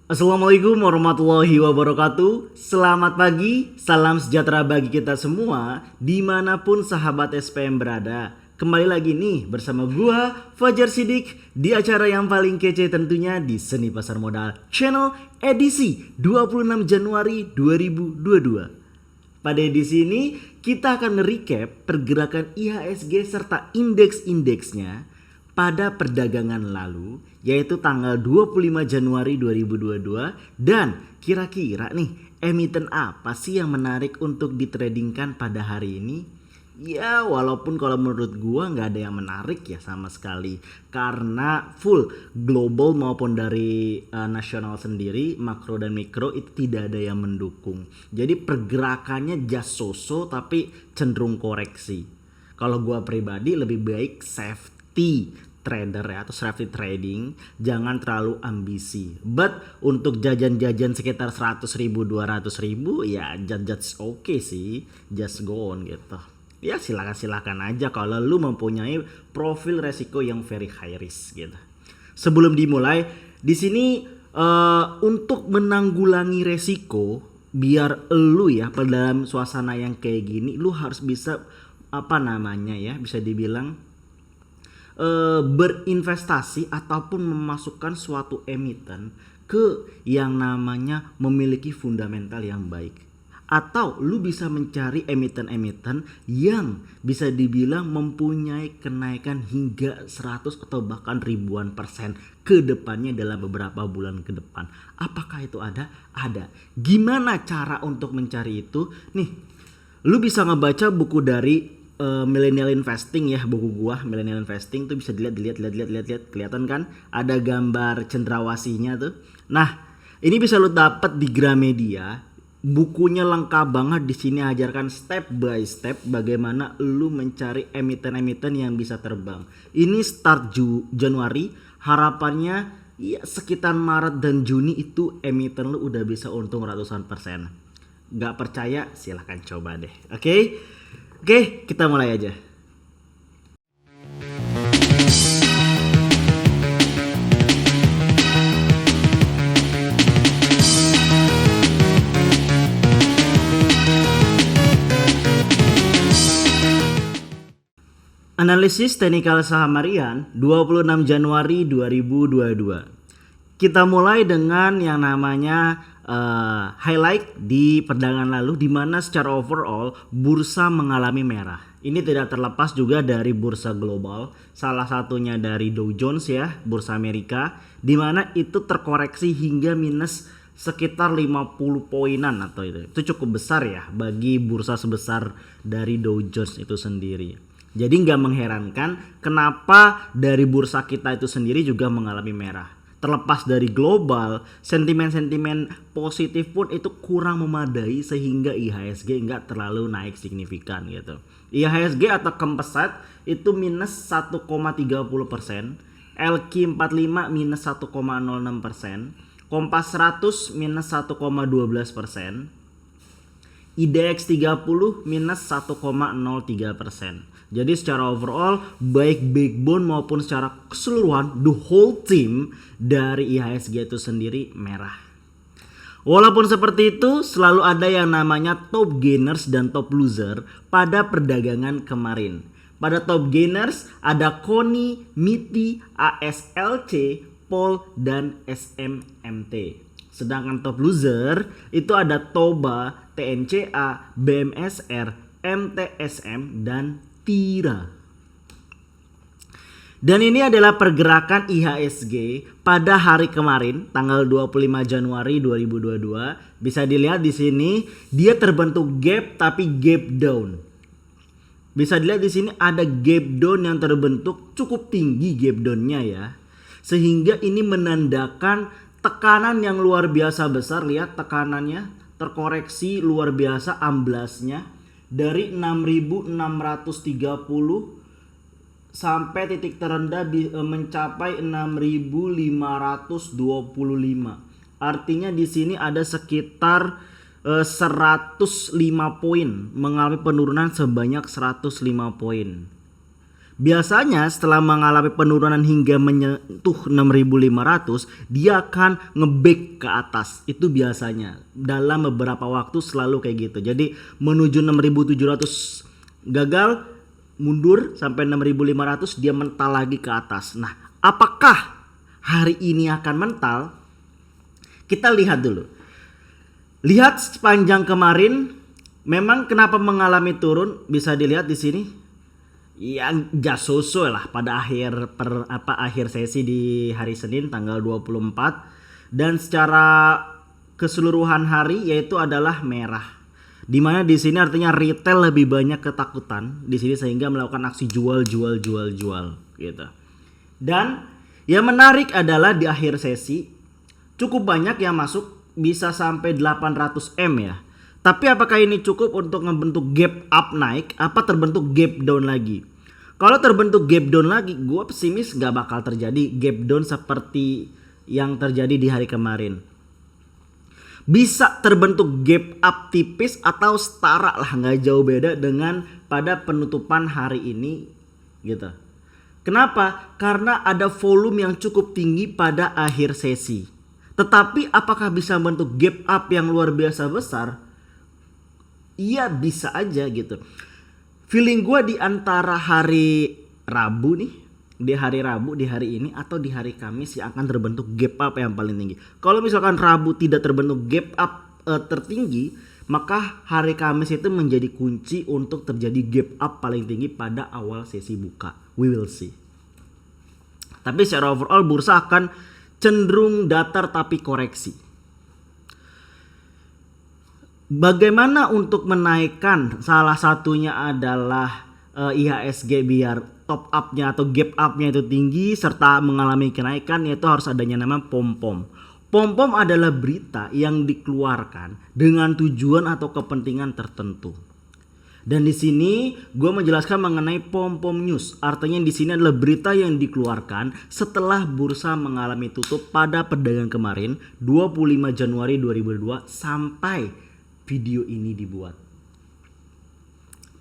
Assalamualaikum warahmatullahi wabarakatuh. Selamat pagi, salam sejahtera bagi kita semua dimanapun sahabat SPM berada. Kembali lagi nih bersama gua Fajar Sidik di acara yang paling kece tentunya di Seni Pasar Modal Channel edisi 26 Januari 2022. Pada edisi ini kita akan recap pergerakan IHSG serta indeks-indeksnya pada perdagangan lalu, yaitu tanggal 25 Januari 2022. Dan kira-kira nih emiten apa sih yang menarik untuk ditradingkan pada hari ini? Ya walaupun kalau menurut gua nggak ada yang menarik ya sama sekali, karena full global maupun dari nasional sendiri, makro dan mikro itu tidak ada yang mendukung. Jadi pergerakannya just so-so tapi cenderung koreksi. Kalau gua pribadi lebih baik safety trader ya, atau safety trading, jangan terlalu ambisi. But untuk jajan-jajan sekitar 100.000 200.000 ya just okay sih, just go on gitu. Ya silakan aja kalau lu mempunyai profil resiko yang very high risk gitu. Sebelum dimulai, di sini untuk menanggulangi resiko, biar lu ya pada dalam suasana yang kayak gini lu harus bisa bisa dibilang berinvestasi ataupun memasukkan suatu emiten ke yang namanya memiliki fundamental yang baik. Atau lu bisa mencari emiten-emiten yang bisa dibilang mempunyai kenaikan hingga 100 atau bahkan ribuan persen ke depannya dalam beberapa bulan ke depan. Apakah itu ada? Ada. Gimana cara untuk mencari itu? Nih, lu bisa ngebaca buku dari Millennial Investing ya, buku gua Millennial Investing tuh bisa dilihat kelihatan kan ada gambar cendrawasihnya tuh. Nah, ini bisa lu dapat di Gramedia. Bukunya lengkap banget, di sini ajarkan step by step bagaimana lu mencari emiten-emiten yang bisa terbang. Ini start Januari, harapannya ya sekitar Maret dan Juni itu emiten lu udah bisa untung ratusan persen. Gak percaya silahkan coba deh. Oke, kita mulai aja. Analisis teknikal saham harian 26 Januari 2022. Kita mulai dengan yang namanya highlight di perdagangan lalu, di mana secara overall bursa mengalami merah. Ini tidak terlepas juga dari bursa global, salah satunya dari Dow Jones ya, bursa Amerika, di mana itu terkoreksi hingga minus sekitar 50 poinan atau itu cukup besar ya bagi bursa sebesar dari Dow Jones itu sendiri. Jadi nggak mengherankan kenapa dari bursa kita itu sendiri juga mengalami merah. Terlepas dari global, sentimen-sentimen positif pun itu kurang memadai sehingga IHSG nggak terlalu naik signifikan gitu. IHSG atau Kempesat itu minus 1,30%, LQ45 minus 1,06%, Kompas 100 minus 1,12%, IDX 30 minus 1,03%. Jadi secara overall baik backbone maupun secara keseluruhan the whole team dari IHSG itu sendiri merah. Walaupun seperti itu selalu ada yang namanya top gainers dan top loser pada perdagangan kemarin. Pada top gainers ada KONI, MITI, ASLC, POL dan SMMT. Sedangkan top loser itu ada TOBA, TNCA, BMSR, MTSM dan TIRA. Dan ini adalah pergerakan IHSG pada hari kemarin tanggal 25 Januari 2022. Bisa dilihat di sini dia terbentuk gap tapi gap down. Bisa dilihat di sini ada gap down yang terbentuk cukup tinggi gap downnya ya. Sehingga ini menandakan tekanan yang luar biasa besar. Lihat tekanannya terkoreksi luar biasa amblasnya dari 6.630 sampai titik terendah mencapai 6.525. Artinya di sini ada sekitar 105 poin, mengalami penurunan sebanyak 105 poin. Biasanya setelah mengalami penurunan hingga menyentuh 6.500, dia akan nge-back ke atas. Itu biasanya dalam beberapa waktu selalu kayak gitu. Jadi menuju 6.700 gagal, mundur sampai 6.500, dia mental lagi ke atas. Nah, apakah hari ini akan mental? Kita lihat dulu. Lihat sepanjang kemarin, memang kenapa mengalami turun bisa dilihat di sini. Ya gak sesuai lah pada akhir sesi di hari Senin tanggal 24, dan secara keseluruhan hari yaitu adalah merah. Dimana di sini artinya retail lebih banyak ketakutan di sini sehingga melakukan aksi jual gitu. Dan yang menarik adalah di akhir sesi cukup banyak yang masuk, bisa sampai 800 M ya. Tapi apakah ini cukup untuk membentuk gap up naik, apa terbentuk gap down lagi? Kalau terbentuk gap down lagi, gue pesimis gak bakal terjadi gap down seperti yang terjadi di hari kemarin. Bisa terbentuk gap up tipis atau setara lah, gak jauh beda dengan pada penutupan hari ini gitu. Kenapa? Karena ada volume yang cukup tinggi pada akhir sesi. Tetapi apakah bisa membentuk gap up yang luar biasa besar? Iya, bisa aja gitu. Feeling gue di antara hari Rabu nih, di hari Rabu di hari ini atau di hari Kamis yang akan terbentuk gap up yang paling tinggi. Kalau misalkan Rabu tidak terbentuk gap up tertinggi, maka hari Kamis itu menjadi kunci untuk terjadi gap up paling tinggi pada awal sesi buka. We will see. Tapi secara overall bursa akan cenderung datar tapi koreksi. Bagaimana untuk menaikkan? Salah satunya adalah IHSG biar top up-nya atau gap up-nya itu tinggi serta mengalami kenaikan, yaitu harus adanya nama pom-pom. Pom-pom adalah berita yang dikeluarkan dengan tujuan atau kepentingan tertentu. Dan di sini gue menjelaskan mengenai pom-pom news. Artinya di sini adalah berita yang dikeluarkan setelah bursa mengalami tutup pada perdagangan kemarin 25 Januari 2022 sampai video ini dibuat.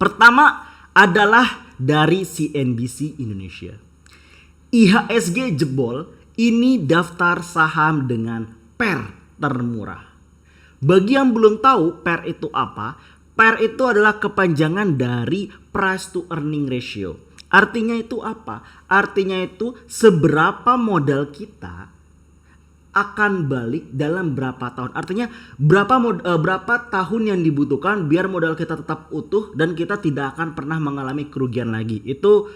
Pertama adalah dari CNBC Indonesia. IHSG jebol, ini daftar saham dengan PER termurah. Bagi yang belum tahu PER itu apa, PER itu adalah kepanjangan dari price to earning ratio. Artinya itu apa? Artinya itu seberapa modal kita akan balik dalam berapa tahun. Artinya berapa tahun yang dibutuhkan biar modal kita tetap utuh dan kita tidak akan pernah mengalami kerugian lagi. Itu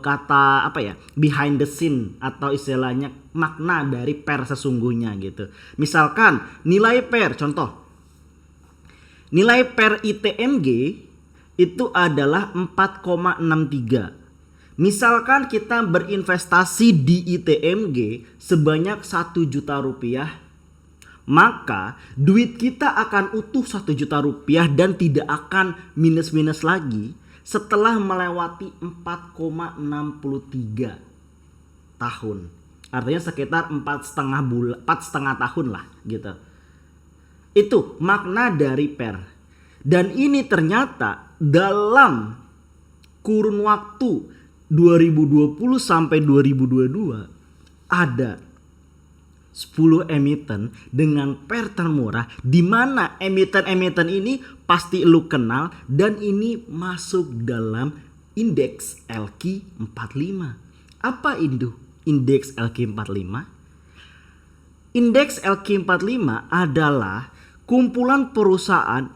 kata apa ya? Behind the scene atau istilahnya makna dari PER sesungguhnya gitu. Misalkan nilai PER, contoh. Nilai PER ITMG itu adalah 4,63. Misalkan kita berinvestasi di ITMG sebanyak 1 juta rupiah, maka duit kita akan utuh 1 juta rupiah dan tidak akan minus-minus lagi setelah melewati 4,63 tahun. Artinya sekitar 4,5 tahun lah gitu. Itu makna dari PER. Dan ini ternyata dalam kurun waktu 2020 sampai 2022 ada 10 emiten dengan PER termurah, di mana emiten-emiten ini pasti lu kenal dan ini masuk dalam indeks LQ45. Apa itu indeks LQ45? Indeks LQ45 adalah kumpulan perusahaan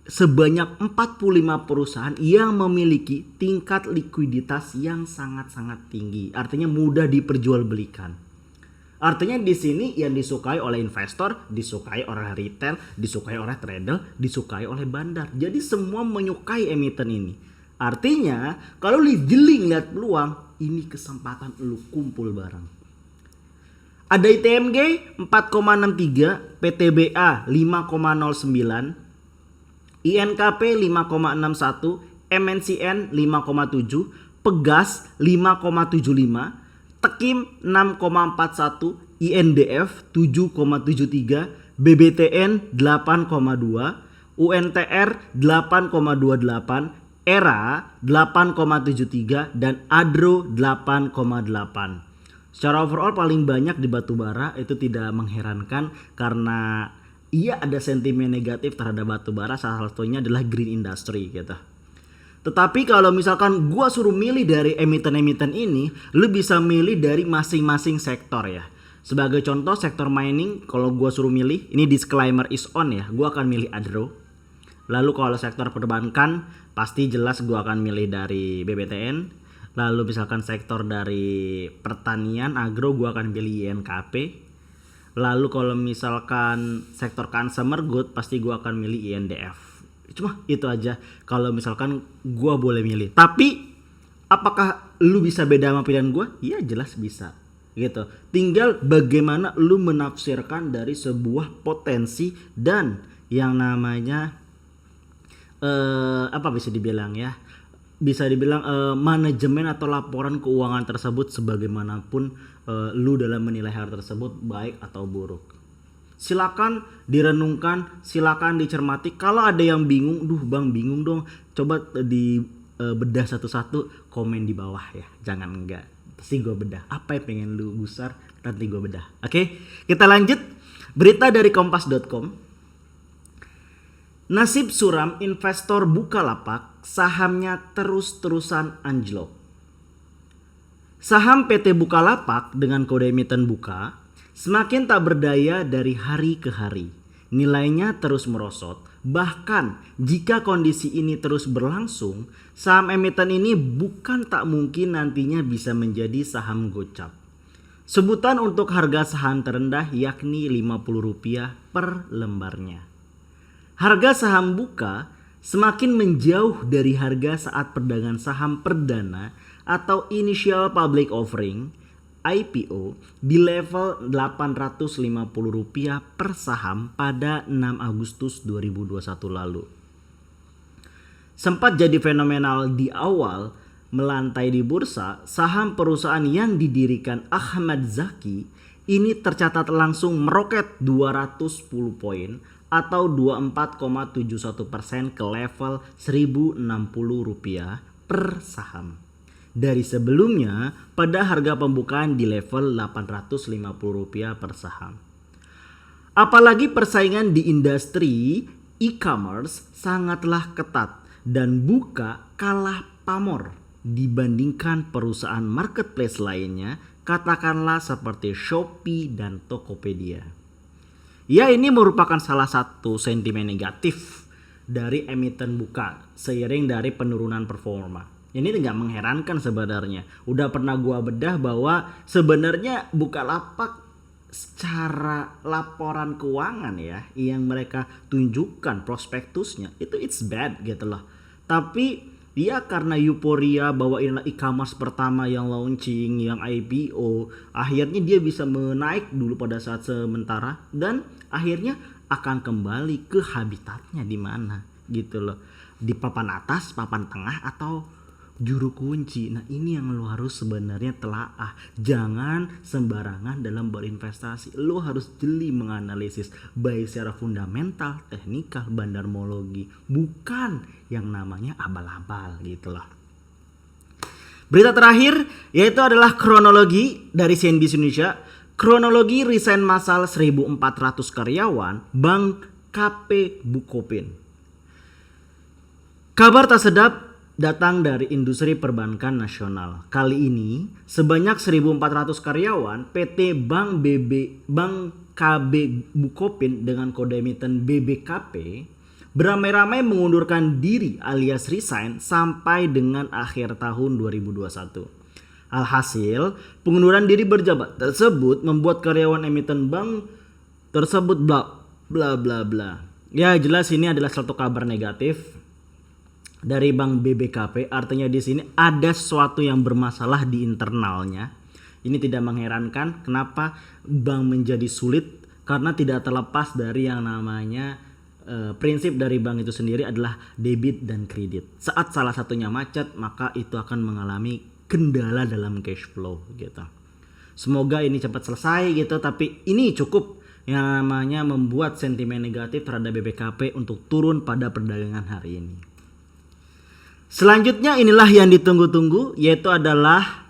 sebanyak 45 perusahaan yang memiliki tingkat likuiditas yang sangat-sangat tinggi. Artinya mudah diperjualbelikan. Artinya di sini yang disukai oleh investor, disukai oleh retail, disukai oleh trader, disukai oleh bandar. Jadi semua menyukai emiten ini. Artinya kalau lu jeli lihat peluang, ini kesempatan lu kumpul bareng. Ada ITMG 4,63, PTBA 5,09, INKP 5,61, MNCN 5,7, Pegas 5,75, Tekim 6,41, INDF 7,73, BBTN 8,2, UNTR 8,28, Era 8,73 dan Adro 8,8. Secara overall paling banyak di batubara, itu tidak mengherankan karena iya ada sentimen negatif terhadap batubara, salah satunya adalah green industry gitu. Tetapi kalau misalkan gua suruh milih dari emiten-emiten ini, lu bisa milih dari masing-masing sektor ya. Sebagai contoh sektor mining, kalau gua suruh milih, ini disclaimer is on ya, gua akan milih Adro. Lalu kalau sektor perbankan, pasti jelas gua akan milih dari BBTN. Lalu misalkan sektor dari pertanian, agro, gua akan pilih INKP. Lalu kalau misalkan sektor consumer good, pasti gua akan milih INDF. Cuma itu aja kalau misalkan gua boleh milih. Tapi apakah lu bisa beda sama pilihan gua? Ya jelas bisa gitu. Tinggal bagaimana lu menafsirkan dari sebuah potensi dan yang namanya apa bisa dibilang ya? Bisa dibilang manajemen atau laporan keuangan tersebut sebagaimanapun lu dalam menilai hal tersebut baik atau buruk. Silakan direnungkan, silakan dicermati. Kalau ada yang bingung, duh bang bingung dong, coba di bedah satu-satu, komen di bawah ya, jangan enggak. Pasti gue bedah. Apa yang pengen lu gusar, nanti gue bedah. Oke, kita lanjut. Berita dari kompas.com. Nasib suram investor Bukalapak, sahamnya terus-terusan anjlok. Saham PT Bukalapak dengan kode emiten Buka semakin tak berdaya dari hari ke hari. Nilainya terus merosot. Bahkan jika kondisi ini terus berlangsung, saham emiten ini bukan tak mungkin nantinya bisa menjadi saham gocap. Sebutan untuk harga saham terendah yakni Rp50 per lembarnya. Harga saham Buka semakin menjauh dari harga saat perdagangan saham perdana atau Initial Public Offering IPO di level Rp850 per saham pada 6 Agustus 2021 lalu. Sempat jadi fenomenal di awal melantai di bursa, saham perusahaan yang didirikan Ahmad Zaki ini tercatat langsung meroket 210 poin atau 24,71% ke level Rp1.060 per saham. Dari sebelumnya pada harga pembukaan di level Rp850 per saham. Apalagi persaingan di industri e-commerce sangatlah ketat dan Buka kalah pamor dibandingkan perusahaan marketplace lainnya, katakanlah seperti Shopee dan Tokopedia. Ya, ini merupakan salah satu sentimen negatif dari emiten Buka seiring dari penurunan performa. Ini tidak mengherankan sebenarnya. Udah pernah gua bedah bahwa sebenarnya Bukalapak secara laporan keuangan ya yang mereka tunjukkan prospektusnya itu it's bad gitu loh. Tapi ya karena euforia bahwa inilah e-commerce pertama yang launching, yang IPO, akhirnya dia bisa menaik dulu pada saat sementara dan akhirnya akan kembali ke habitatnya di mana gitu loh. Di papan atas, papan tengah atau juru kunci. Nah, ini yang lu harus sebenarnya telaah. Jangan sembarangan dalam berinvestasi. Lu harus jeli menganalisis baik secara fundamental, teknikal, bandarmologi, bukan yang namanya abal-abal gitu loh. Berita terakhir yaitu adalah kronologi dari CNBC Indonesia. Kronologi resign massal 1.400 karyawan Bank KP Bukopin. Kabar tak sedap datang dari industri perbankan nasional. Kali ini sebanyak 1.400 karyawan PT Bank KB Bukopin dengan kode emiten BBKP beramai-ramai mengundurkan diri alias resign sampai dengan akhir tahun 2021. Alhasil, pengunduran diri berjabat tersebut membuat karyawan emiten bank tersebut bla bla bla. Ya, jelas ini adalah satu kabar negatif dari Bank BBKP, artinya di sini ada sesuatu yang bermasalah di internalnya. Ini tidak mengherankan kenapa bank menjadi sulit karena tidak terlepas dari yang namanya prinsip dari bank itu sendiri adalah debit dan kredit. Saat salah satunya macet, maka itu akan mengalami kendala dalam cash flow gitu. Semoga ini cepat selesai gitu, tapi ini cukup yang namanya membuat sentimen negatif terhadap BBKP untuk turun pada perdagangan hari ini. Selanjutnya inilah yang ditunggu-tunggu, yaitu adalah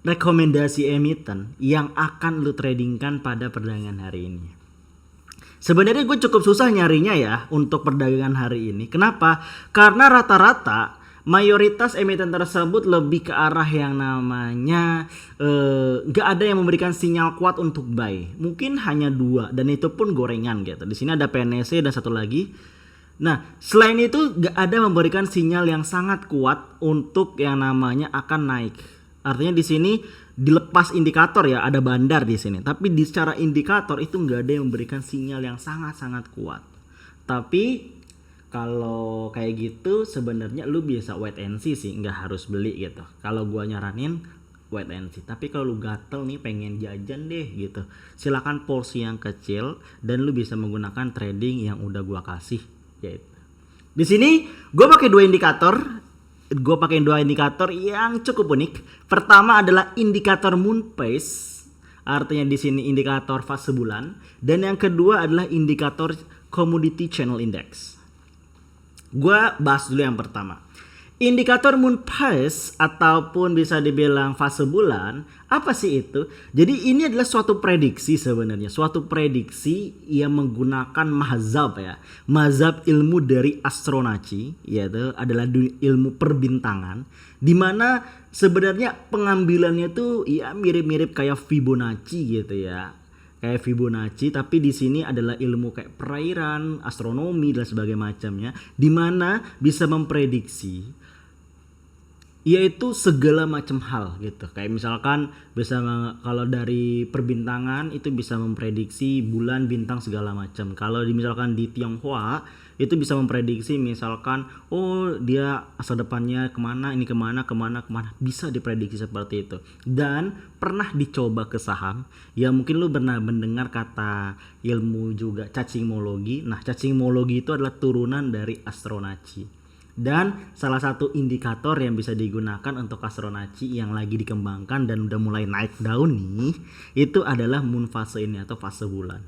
rekomendasi emiten yang akan lu tradingkan pada perdagangan hari ini. Sebenarnya gue cukup susah nyarinya ya untuk perdagangan hari ini. Kenapa? Karena rata-rata mayoritas emiten tersebut lebih ke arah yang namanya gak ada yang memberikan sinyal kuat untuk buy. Mungkin hanya 2 dan itu pun gorengan gitu. Di sini ada PNSE dan satu lagi. Nah, selain itu gak ada memberikan sinyal yang sangat kuat untuk yang namanya akan naik. Artinya di sini dilepas indikator ya, ada bandar di sini. Tapi di secara indikator itu gak ada yang memberikan sinyal yang sangat-sangat kuat. Tapi kalau kayak gitu sebenarnya lu bisa wait and see sih, nggak harus beli gitu. Kalau gua nyaranin wait and see. Tapi kalau lu gatel nih pengen jajan deh gitu, silakan porsi yang kecil dan lu bisa menggunakan trading yang udah gua kasih. Yaitu di sini gue pakai 2 indikator. Gue pakai 2 indikator yang cukup unik. Pertama adalah indikator moon phase, artinya di sini indikator fase bulan, dan yang kedua adalah indikator commodity channel index. Gue bahas dulu yang pertama. Indikator moon phase ataupun bisa dibilang fase bulan, apa sih itu? Jadi ini adalah suatu prediksi sebenarnya, suatu prediksi yang menggunakan mazhab ya. Mazhab ilmu dari astronaci, yaitu adalah ilmu perbintangan, di mana sebenarnya pengambilannya tuh ya mirip-mirip kayak Fibonacci gitu ya. Kayak Fibonacci, tapi di sini adalah ilmu kayak perairan, astronomi dan sebagainya macamnya, di mana bisa memprediksi yaitu segala macam hal gitu. Kayak misalkan bisa kalau dari perbintangan itu bisa memprediksi bulan, bintang segala macam. Kalau misalkan di Tionghoa itu bisa memprediksi misalkan dia masa depannya kemana, ini kemana, bisa diprediksi seperti itu. Dan pernah dicoba ke saham ya, mungkin lu pernah mendengar kata ilmu juga cacingmologi. Nah, cacingmologi itu adalah turunan dari astronaci. Dan salah satu indikator yang bisa digunakan untuk astronaci yang lagi dikembangkan dan udah mulai naik daun nih, itu adalah moon phase ini atau fase bulan.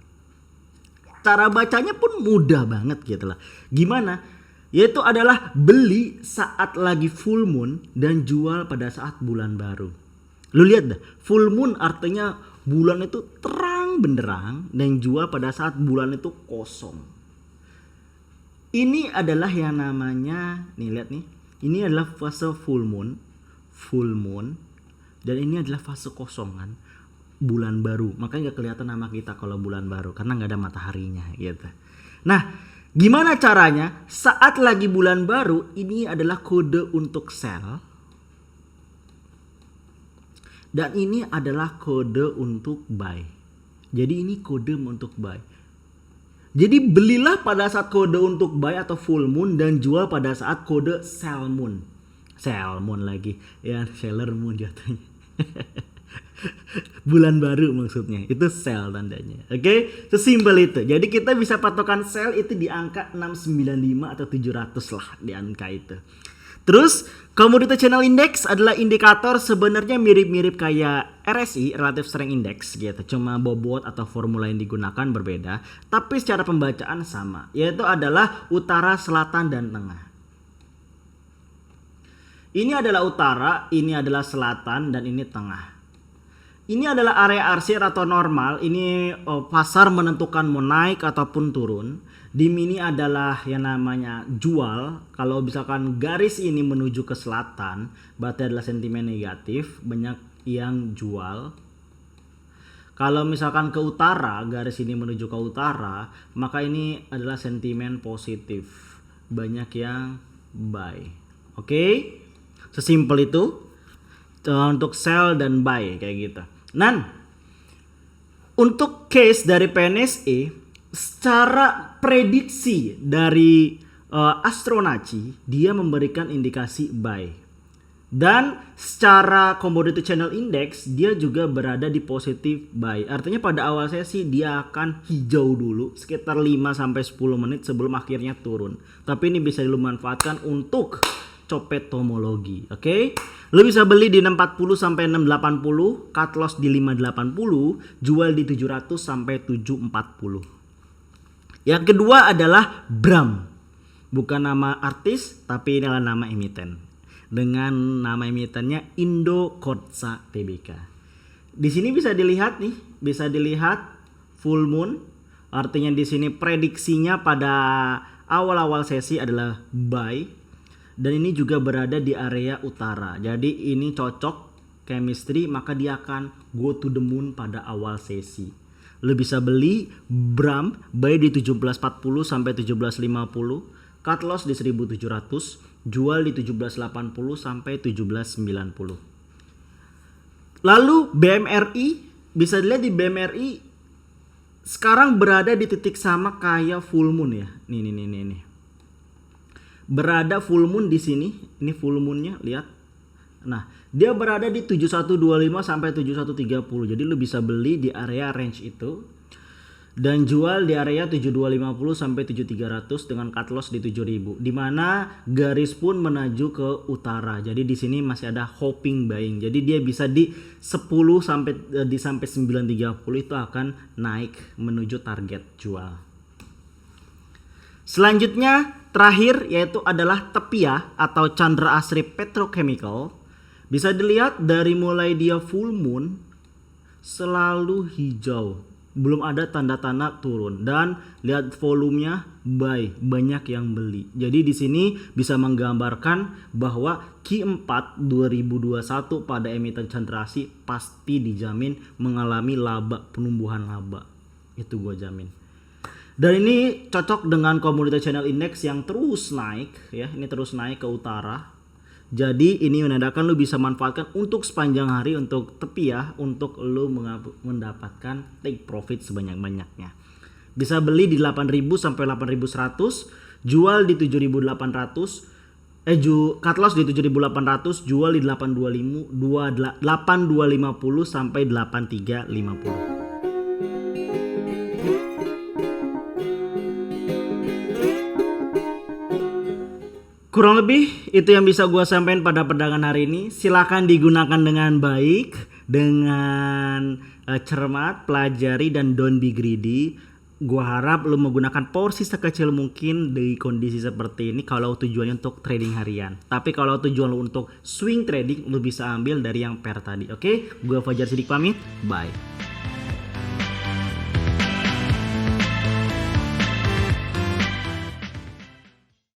Cara bacanya pun mudah banget gitu lah. Gimana? Yaitu adalah beli saat lagi full moon dan jual pada saat bulan baru. Lu lihat dah, full moon artinya bulan itu terang benderang dan jual pada saat bulan itu kosong. Ini adalah yang namanya, nih lihat nih, ini adalah fase full moon, dan ini adalah fase kosongan, bulan baru. Makanya nggak kelihatan nama kita kalau bulan baru karena nggak ada mataharinya gitu. Nah, gimana caranya? Saat lagi bulan baru, ini adalah kode untuk sell, dan ini adalah kode untuk buy. Jadi ini kode untuk buy. Jadi belilah pada saat kode untuk buy atau full moon dan jual pada saat kode sell moon. Sell moon lagi. Ya, seller moon jatuhnya. Bulan baru maksudnya. Itu sell tandanya. Oke? Sesimpel itu. Jadi kita bisa patokan sell itu di angka 695 atau 700 lah di angka itu. Terus Commodity Channel Index adalah indikator sebenarnya mirip-mirip kayak RSI, Relative Strength Index gitu. Cuma bobot atau formula yang digunakan berbeda, tapi secara pembacaan sama, yaitu adalah utara, selatan, dan tengah. Ini adalah utara, ini adalah selatan, dan ini tengah. Ini adalah area arsir atau normal. Ini pasar menentukan mau naik ataupun turun. Di mini adalah yang namanya jual. Kalau misalkan garis ini menuju ke selatan, berarti adalah sentimen negatif, banyak yang jual. Kalau misalkan ke utara, garis ini menuju ke utara, maka ini adalah sentimen positif, banyak yang buy. Oke? Sesimpel itu untuk sell dan buy kayak gitu. Nah, untuk case dari PNSE, secara prediksi dari astronaci, dia memberikan indikasi buy. Dan secara commodity channel index, dia juga berada di positif buy. Artinya pada awal sesi dia akan hijau dulu sekitar 5-10 menit sebelum akhirnya turun. Tapi ini bisa dimanfaatkan untuk copetomologi. Oke? Lo bisa beli di 640 sampai 680, cut loss di 580, jual di 700 sampai 740. Yang kedua adalah Bram. Bukan nama artis, tapi ini adalah nama emiten. Dengan nama emitennya Indokotsa Tbk. Di sini bisa dilihat nih, bisa dilihat full moon. Artinya di sini prediksinya pada awal-awal sesi adalah buy. Dan ini juga berada di area utara. Jadi ini cocok chemistry, maka dia akan go to the moon pada awal sesi. Lo bisa beli BRAM buy di 1740 sampai 1750. Cut loss di 1700, jual di 1780 sampai 1790. Lalu BMRI, bisa dilihat di BMRI sekarang berada di titik sama kayak full moon ya. Nih. Berada full moon di sini. Ini full moonnya, lihat. Nah, dia berada di 7125 sampai 7130. Jadi lu bisa beli di area range itu. Dan jual di area 7250 sampai 7300 dengan cut loss di 7000. Di mana garis pun menuju ke utara. Jadi di sini masih ada hopping buying. Jadi dia bisa di 10 sampai 930 itu akan naik menuju target jual. Selanjutnya terakhir yaitu adalah Tepia atau Chandra Asri Petrochemical. Bisa dilihat dari mulai dia full moon selalu hijau. Belum ada tanda-tanda turun dan lihat volumenya buy, banyak yang beli. Jadi di sini bisa menggambarkan bahwa Q4 2021 pada emiten Chandra Asri pasti dijamin mengalami laba, penumbuhan laba. Itu gue jamin. Dan ini cocok dengan Komoditas Channel Index yang terus naik ya, ini terus naik ke utara. Jadi ini menandakan lu bisa manfaatkan untuk sepanjang hari untuk Tepia untuk lu mendapatkan take profit sebanyak-banyaknya. Bisa beli di 8.000 sampai 8.100, jual di 7.800, cut loss di 7.800, jual di 8.250 sampai 8.350. Kurang lebih itu yang bisa gue sampaikan pada perdagangan hari ini. Silakan digunakan dengan baik, dengan cermat, pelajari dan don't be greedy. Gue harap lo menggunakan porsi sekecil mungkin di kondisi seperti ini kalau tujuannya untuk trading harian. Tapi kalau tujuan lo untuk swing trading, lo bisa ambil dari yang pair tadi. Oke, gue Fajar Sidik pamit. Bye.